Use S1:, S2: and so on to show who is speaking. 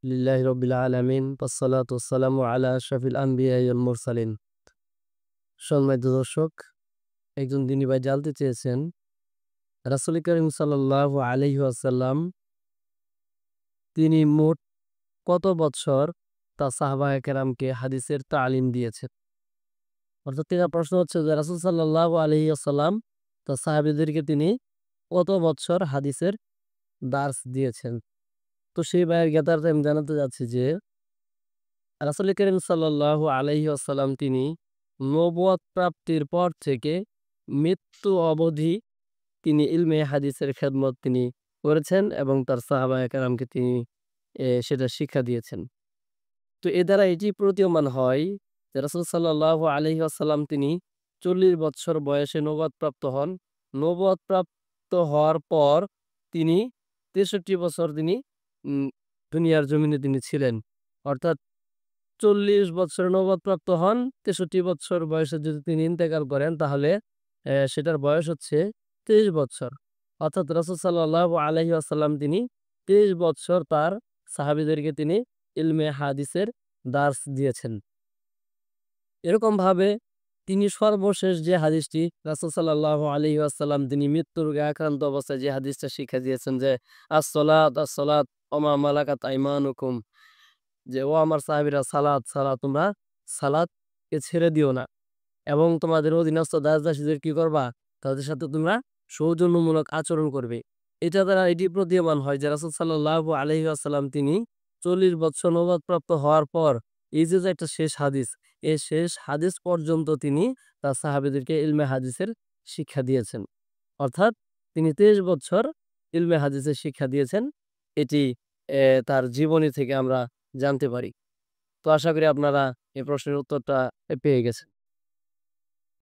S1: লিল্লাহি রব্বিল আলামিন ওয়াসসালাতু ওয়াসসালামু আলা আশরাফিল আম্বিয়াই ওয়াল মুরসালিন। সম্মানিত দর্শক, একজন দিনী ভাই জানতে চেয়েছেন রাসূল করিম সাল্লাল্লাহু আলাইহি ওয়াসাল্লাম তিনি মোট কত বৎসর তার সাহাবায়ে কেরামকে হাদিসের তালিম দিয়েছেন। অর্থাৎ তিনার প্রশ্ন হচ্ছে যে রাসূল সাল্লাল্লাহু আলাইহি ওয়াসাল্লাম তার সাহাবীদেরকে তিনি কত বৎসর হাদিসের দার্স দিয়েছেন। তো সেই ভাইয়ের জ্ঞাতার্থে আমি জানাতে চাচ্ছি যে রাসূল করিম সাল্লাল্লাহু আলাইহি ওয়াসাল্লাম তিনি নবুয়ত প্রাপ্তির পর থেকে মৃত্যু অবধি তিনি ইলমে হাদিসের খেদমত তিনি করেছেন এবং তার সাহাবায়ে কেরামকে তিনি সেটা শিক্ষা দিয়েছেন। তো এ দ্বারা এটি প্রতীয়মান হয় যে রাসূল সাল্লাল্লাহু আলাইহি ওয়াসাল্লাম তিনি ৪০ বৎসর বয়সে নবুয়ত প্রাপ্ত হন। নবুয়ত প্রাপ্ত হওয়ার পর তিনি ৬৩ বছর তিনি উম দুনিয়ার জমিনে তিনি ছিলেন। অর্থাৎ ৪০ বৎসরে নবুয়তপ্রাপ্ত হন, ৬৩ বৎসর বয়সে যদি তিনি ইন্তেকাল করেন তাহলে সেটার বয়স হচ্ছে ২৩ বৎসর। অর্থাৎ রাসূল সাল্লাল্লাহু আলাইহি ওয়াসাল্লাম তিনি ২৩ বৎসর তার সাহাবীদেরকে তিনি ইলমে হাদিসের দার্স দিয়েছেন। এরকমভাবে তিনি সর্বশেষ যে হাদিসটি রাসূল সাল্লাল্লাহু আলাইহি ওয়াসাল্লাম তিনি মৃত্যুর রোগে আক্রান্ত অবস্থায় যে হাদিসটা শিক্ষা দিয়েছেন যে আসসালাত আসসালাত ওয়া মা মালাকাত আইমানুকুম, যে ও আমার সাহাবীরা সালাত, সালাত তোমরা সালাতকে ছেড়ে দিও না এবং তোমাদের অধীনস্থ দাস-দাসীদের কি করবা? তাদের সাথে তোমরা সৌজন্যমূলক আচরণ করবে। এটা দ্বারা এটি প্রতীয়মান হয় যে রাসূল সাল্লাল্লাহু আলাইহি ওয়াসাল্লাম তিনি ৪০ বৎসর নবুয়তপ্রাপ্ত হওয়ার পর এই যে একটা শেষ হাদিস, এই শেষ হাদিস পর্যন্ত তিনি তার সাহাবীদেরকে ইলমে হাদিসের শিক্ষা দিয়েছেন। অর্থাৎ তিনি ২৩ বছর ইলমে হাদিসের শিক্ষা দিয়েছেন। এটি তার জীবনী থেকে আমরা জানতে পারি। তো আশা করি আপনারা এই প্রশ্নের উত্তরটা পেয়ে গেছেন।